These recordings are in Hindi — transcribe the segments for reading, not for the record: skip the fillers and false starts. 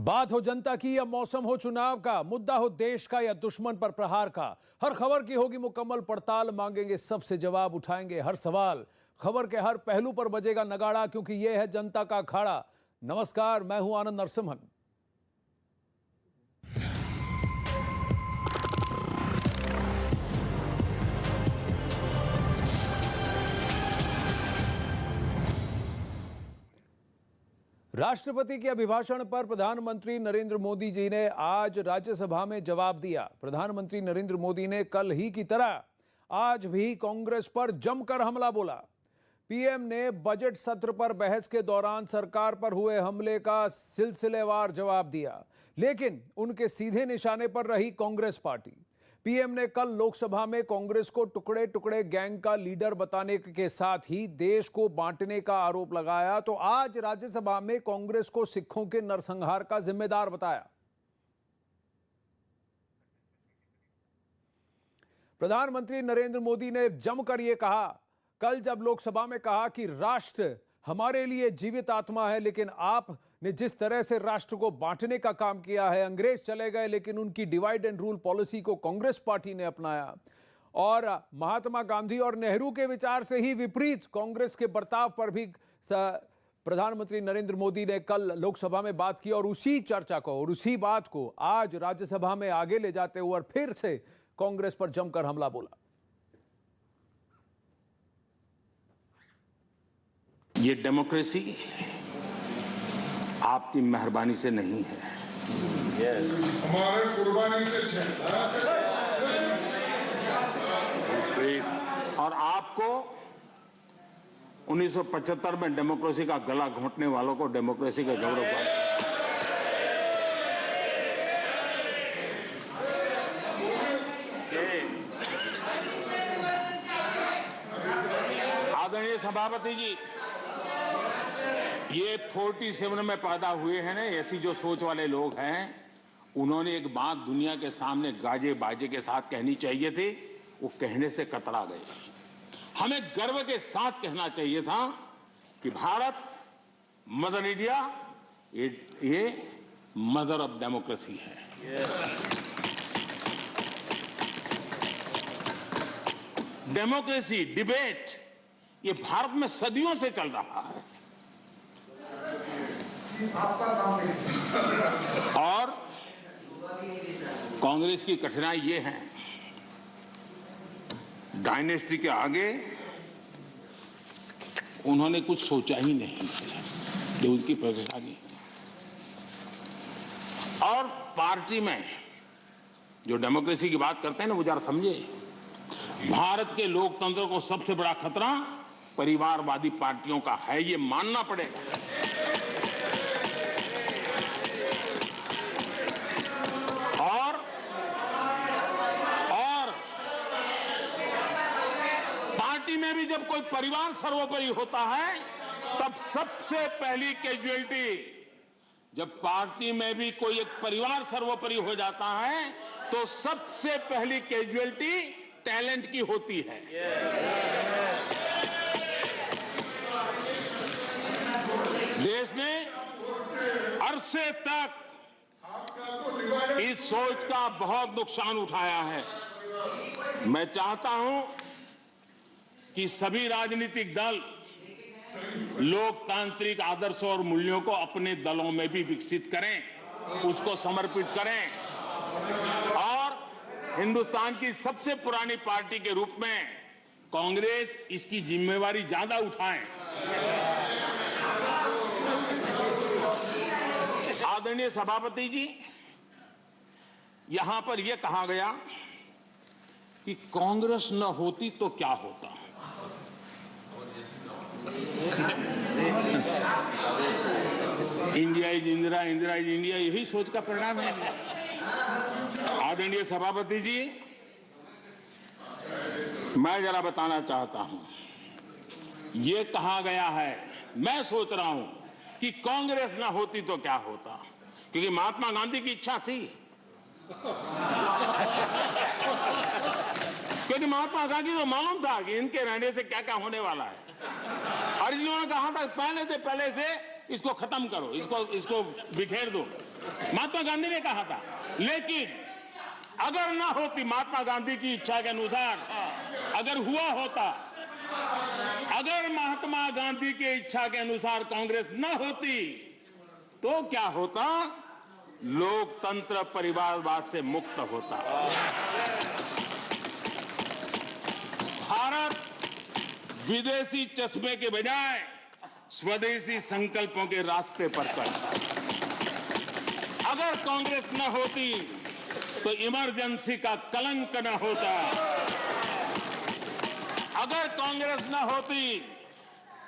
बात हो जनता की या मौसम हो चुनाव का, मुद्दा हो देश का या दुश्मन पर प्रहार का, हर खबर की होगी मुकम्मल पड़ताल। मांगेंगे सबसे जवाब, उठाएंगे हर सवाल। खबर के हर पहलू पर बजेगा नगाड़ा, क्योंकि यह है जनता का अखाड़ा। नमस्कार, मैं हूं आनंद नरसिम्हन। राष्ट्रपति के अभिभाषण पर प्रधानमंत्री नरेंद्र मोदी जी ने आज राज्यसभा में जवाब दिया। प्रधानमंत्री नरेंद्र मोदी ने कल ही की तरह आज भी कांग्रेस पर जमकर हमला बोला। पीएम ने बजट सत्र पर बहस के दौरान सरकार पर हुए हमले का सिलसिलेवार जवाब दिया, लेकिन उनके सीधे निशाने पर रही कांग्रेस पार्टी। पीएम ने कल लोकसभा में कांग्रेस को टुकड़े टुकड़े गैंग का लीडर बताने के साथ ही देश को बांटने का आरोप लगाया, तो आज राज्यसभा में कांग्रेस को सिखों के नरसंहार का जिम्मेदार बताया। प्रधानमंत्री नरेंद्र मोदी ने जमकर यह कहा कल जब लोकसभा में कहा कि राष्ट्र हमारे लिए जीवित आत्मा है, लेकिन आपने जिस तरह से राष्ट्र को बांटने का काम किया है, अंग्रेज चले गए लेकिन उनकी डिवाइड एंड रूल पॉलिसी को कांग्रेस पार्टी ने अपनाया, और महात्मा गांधी और नेहरू के विचार से ही विपरीत कांग्रेस के बर्ताव पर भी प्रधानमंत्री नरेंद्र मोदी ने कल लोकसभा में बात की। और उसी चर्चा को और उसी बात को आज राज्यसभा में आगे ले जाते हुए फिर से कांग्रेस पर जमकर हमला बोला। ये डेमोक्रेसी आपकी मेहरबानी से नहीं है, हमारे कुर्बानी से और आपको 1975 में डेमोक्रेसी का गला घोंटने वालों को डेमोक्रेसी का गौरव आदरणीय सभापति जी, ये 47 में पैदा हुए हैं ना, ऐसी जो सोच वाले लोग हैं, उन्होंने एक बात दुनिया के सामने गाजे बाजे के साथ कहनी चाहिए थी, वो कहने से कतरा गए। हमें गर्व के साथ कहना चाहिए था कि भारत मदर इंडिया ये मदर ऑफ डेमोक्रेसी है। डेमोक्रेसी डिबेट ये भारत में सदियों से चल रहा है, और कांग्रेस की कठिनाई ये है, डायनेस्टी के आगे उन्होंने कुछ सोचा ही नहीं, जो उनकी परेशानी। और पार्टी में जो डेमोक्रेसी की बात करते हैं ना, वो जरा समझे, भारत के लोकतंत्र को सबसे बड़ा खतरा परिवारवादी पार्टियों का है, ये मानना पड़ेगा। और पार्टी में भी जब कोई परिवार सर्वोपरि होता है, तब सबसे पहली कैजुअलिटी, जब पार्टी में भी कोई एक परिवार सर्वोपरि हो जाता है, तो सबसे पहली कैजुअलिटी टैलेंट की होती है। देश ने अरसे तक इस सोच का बहुत नुकसान उठाया है। मैं चाहता हूं कि सभी राजनीतिक दल लोकतांत्रिक आदर्शों और मूल्यों को अपने दलों में भी विकसित करें, उसको समर्पित करें, और हिंदुस्तान की सबसे पुरानी पार्टी के रूप में कांग्रेस इसकी जिम्मेवारी ज्यादा उठाए। आदरणीय सभापति जी, यहां पर यह कहा गया कि कांग्रेस न होती तो क्या होता। India is Indira, Indira is India, यही सोच का परिणाम है। आदरणीय सभापति जी, मैं जरा बताना चाहता हूं, यह कहा गया है, मैं सोच रहा हूं कि कांग्रेस ना होती तो क्या होता, क्योंकि महात्मा गांधी की इच्छा थी। क्योंकि महात्मा गांधी को मालूम था कि इनके रहने से क्या क्या होने वाला है, और इन्होंने कहा था पहले से इसको खत्म करो, इसको बिखेर दो। महात्मा गांधी ने कहा था। लेकिन अगर ना होती महात्मा गांधी की इच्छा के अनुसार, अगर हुआ होता, अगर महात्मा गांधी की इच्छा के अनुसार कांग्रेस न होती तो क्या होता? लोकतंत्र परिवारवाद से मुक्त होता। भारत विदेशी चश्मे के बजाय स्वदेशी संकल्पों के रास्ते पर चलता। अगर कांग्रेस न होती तो इमरजेंसी का कलंक न होता। अगर कांग्रेस न होती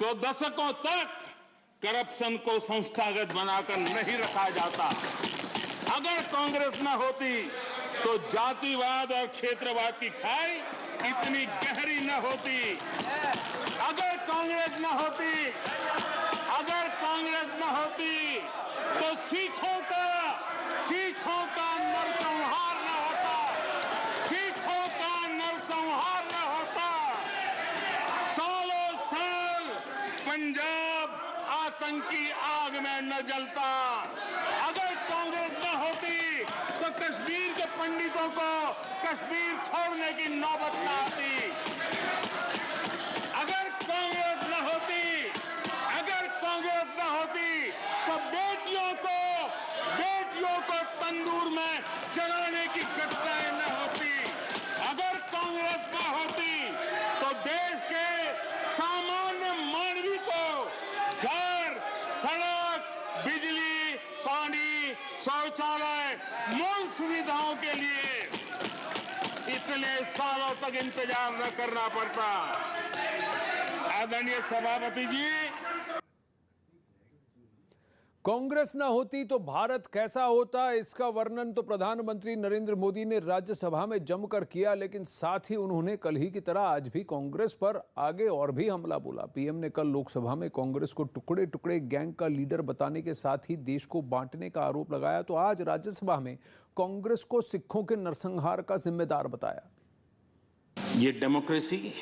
तो दशकों तक करप्शन को संस्थागत बनाकर नहीं रखा जाता। अगर कांग्रेस न होती तो जातिवाद और क्षेत्रवाद की खाई इतनी गहरी न होती। अगर कांग्रेस न होती तो सिखों का नरसंहार न होता। सिखों का नरसंहार न होता। सालों साल पंजाब आतंकी आग में न जलता। अगर कांग्रेस न होती तो कश्मीर के पंडितों को कश्मीर छोड़ने की नौबत न आती। अगर कांग्रेस न होती तो बेटियों को तंदूर में जलाने की घटनाएं न होती। अगर कांग्रेस न होती तो देश के सामान्य मानवी को घर, सड़क, बिजली, पानी, शौचालय, मूल सुविधाओं के लिए इतने सालों तक इंतजार न करना पड़ता। आदरणीय सभापति जी, कांग्रेस न होती तो भारत कैसा होता, इसका वर्णन तो प्रधानमंत्री नरेंद्र मोदी ने राज्यसभा में जमकर किया, लेकिन साथ ही उन्होंने कल ही की तरह आज भी कांग्रेस पर आगे और भी हमला बोला। पीएम ने कल लोकसभा में कांग्रेस को टुकड़े टुकड़े गैंग का लीडर बताने के साथ ही देश को बांटने का आरोप लगाया, तो आज राज्यसभा में कांग्रेस को सिखों के नरसंहार का जिम्मेदार बताया। ये डेमोक्रेसी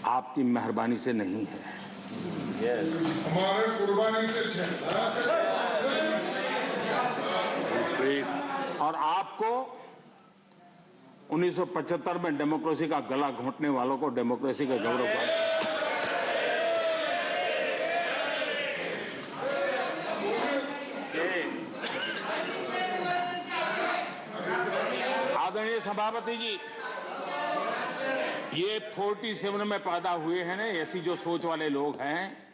आपकी मेहरबानी से नहीं है, हमारे कुर्बानी से और आपको 1975 में डेमोक्रेसी का गला घोंटने वालों को डेमोक्रेसी का गौरव पाया। आदरणीय सभापति जी, ये 47 में पैदा हुए हैं ना, ऐसी जो सोच वाले लोग हैं,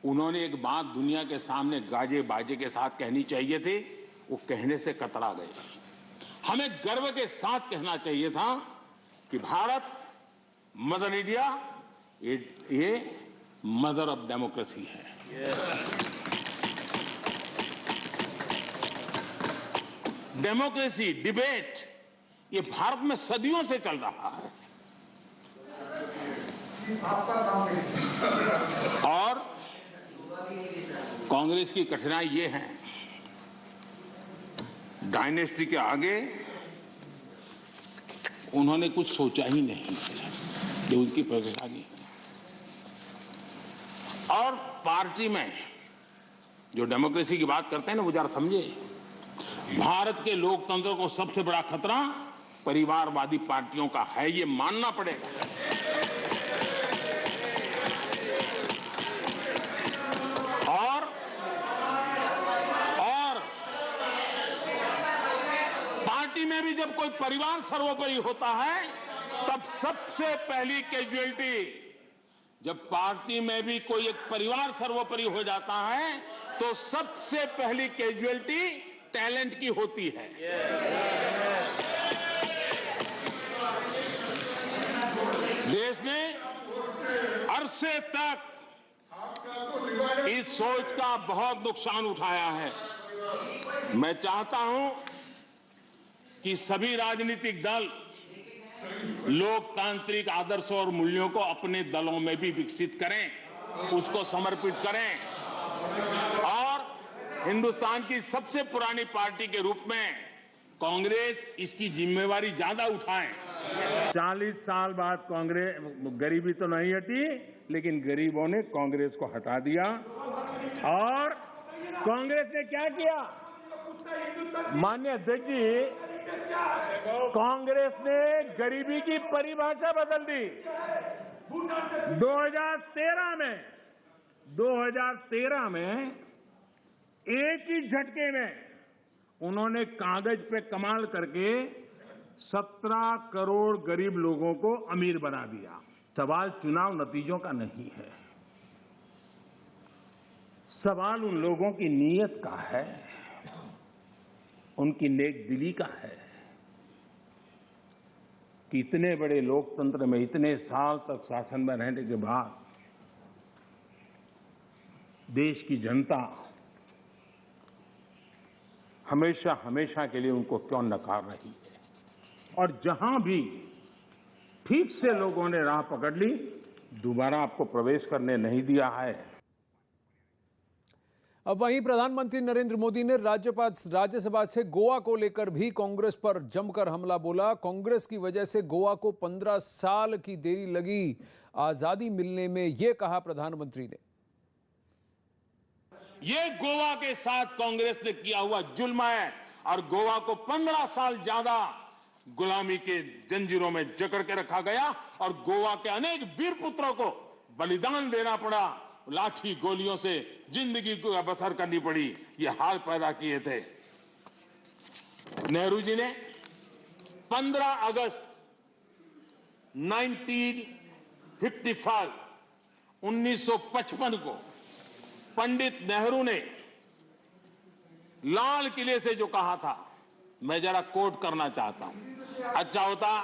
उन्होंने एक बात दुनिया के सामने गाजे बाजे के साथ कहनी चाहिए थी, वो कहने से कतरा गए। हमें गर्व के साथ कहना चाहिए था कि भारत, मदर इंडिया, ये मदर ऑफ डेमोक्रेसी है। डेमोक्रेसी डिबेट ये भारत में सदियों से चल रहा है। और कांग्रेस की कठिनाई ये है, डायनेस्टी के आगे उन्होंने कुछ सोचा ही नहीं, ये उनकी परेशानी है। और पार्टी में जो डेमोक्रेसी की बात करते हैं ना, वो जरा समझे, भारत के लोकतंत्र को सबसे बड़ा खतरा परिवारवादी पार्टियों का है, ये मानना पड़ेगा। पार्टी में भी जब कोई परिवार सर्वोपरि होता है, तब सबसे पहली कैजुअलिटी, जब पार्टी में भी कोई एक परिवार सर्वोपरि हो जाता है, तो सबसे पहली कैजुअलिटी टैलेंट की होती है। देश ने अरसे तक इस सोच का बहुत नुकसान उठाया है। मैं चाहता हूं कि सभी राजनीतिक दल लोकतांत्रिक आदर्शों और मूल्यों को अपने दलों में भी विकसित करें, उसको समर्पित करें और हिंदुस्तान की सबसे पुरानी पार्टी के रूप में कांग्रेस इसकी जिम्मेवारी ज्यादा उठाए। 40 साल बाद कांग्रेस गरीबी तो नहीं हटी, लेकिन गरीबों ने कांग्रेस को हटा दिया। और कांग्रेस ने क्या किया? माननीय अध्यक्ष जी, कांग्रेस ने गरीबी की परिभाषा बदल दी। 2013 में एक ही झटके में उन्होंने कागज पे कमाल करके 17 करोड़ गरीब लोगों को अमीर बना दिया। सवाल चुनाव नतीजों का नहीं है, सवाल उन लोगों की नीयत का है, उनकी नेक दिली का है कि इतने बड़े लोकतंत्र में इतने साल तक शासन में रहने के बाद देश की जनता हमेशा हमेशा के लिए उनको क्यों नकार रही है। और जहां भी ठीक से लोगों ने राह पकड़ ली, दोबारा आपको प्रवेश करने नहीं दिया है। अब वहीं प्रधानमंत्री नरेंद्र मोदी ने राज्यसभा से गोवा को लेकर भी कांग्रेस पर जमकर हमला बोला। कांग्रेस की वजह से गोवा को 15 साल की देरी लगी आजादी मिलने में, ये कहा प्रधानमंत्री ने। ये गोवा के साथ कांग्रेस ने किया हुआ जुल्म है और गोवा को 15 साल ज्यादा गुलामी के जंजीरों में जकड़ के रखा गया और गोवा के अनेक वीर पुत्रों को बलिदान देना पड़ा, लाठी गोलियों से जिंदगी को बसर करनी पड़ी। ये हाल पैदा किए थे। नेहरू जी ने 15 अगस्त 1955 को पंडित नेहरू ने लाल किले से जो कहा था, मैं जरा कोट करना चाहता हूं। अच्छा होता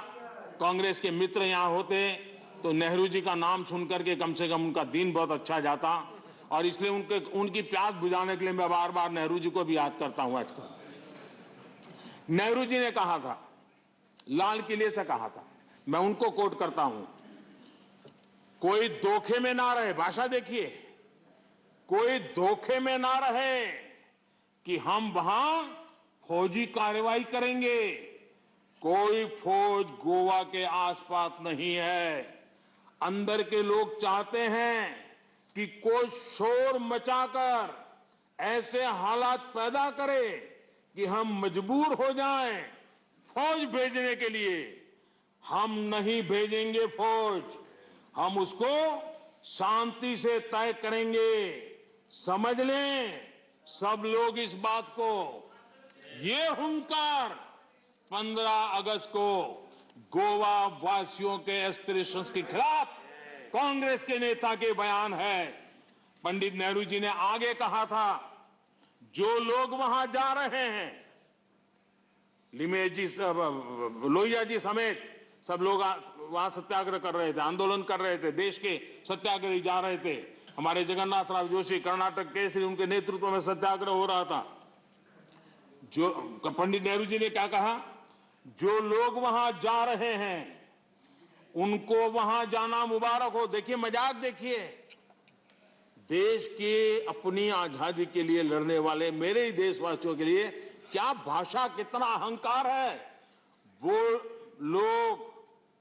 कांग्रेस के मित्र यहां होते तो नेहरू जी का नाम सुनकर के कम से कम उनका दिन बहुत अच्छा जाता, और इसलिए उनकी प्यास बुझाने के लिए मैं बार बार नेहरू जी को भी याद करता हूं। आजकल नेहरू जी ने कहा था, लाल किले से कहा था, मैं उनको कोट करता हूं, कोई धोखे में ना रहे, भाषा देखिए, कोई धोखे में ना रहे कि हम वहां फौजी कार्रवाई करेंगे। कोई फौज गोवा के आसपास नहीं है। अंदर के लोग चाहते हैं कि कोई शोर मचाकर ऐसे हालात पैदा करे कि हम मजबूर हो जाएं फौज भेजने के लिए। हम नहीं भेजेंगे फौज, हम उसको शांति से तय करेंगे। समझ लें सब लोग इस बात को। ये हुंकार 15 अगस्त को गोवा वासियों के एस्पिरेशंस के खिलाफ कांग्रेस के नेता के बयान है। पंडित नेहरू जी ने आगे कहा था, जो लोग वहां जा रहे हैं, लिमेज जी, लोहिया जी समेत सब लोग वहां सत्याग्रह कर रहे थे, आंदोलन कर रहे थे, देश के सत्याग्रही जा रहे थे। हमारे जगन्नाथ राव जोशी कर्नाटक केसरी, उनके नेतृत्व में सत्याग्रह हो रहा था। जो पंडित नेहरू जी ने क्या कहा, जो लोग वहां जा रहे हैं उनको वहां जाना मुबारक हो। देखिए मजाक देखिए, देश के अपनी आजादी के लिए लड़ने वाले मेरे ही देशवासियों के लिए क्या भाषा, कितना अहंकार है। वो लोग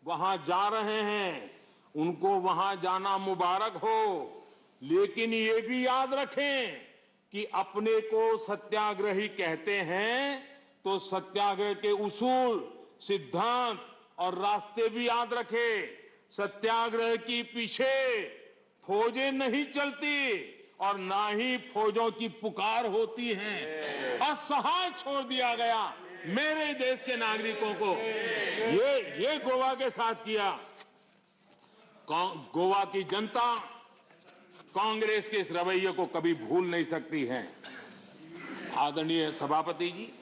वहां जा रहे हैं, उनको वहां जाना मुबारक हो, लेकिन ये भी याद रखें कि अपने को सत्याग्रही कहते हैं तो सत्याग्रह के उसूल, सिद्धांत और रास्ते भी याद रखें। सत्याग्रह की पीछे फौजें नहीं चलती और ना ही फौजों की पुकार होती है। असहाय छोड़ दिया गया मेरे देश के नागरिकों को। ये गोवा के साथ किया। गोवा की जनता कांग्रेस के इस रवैये को कभी भूल नहीं सकती है। आदरणीय सभापति जी,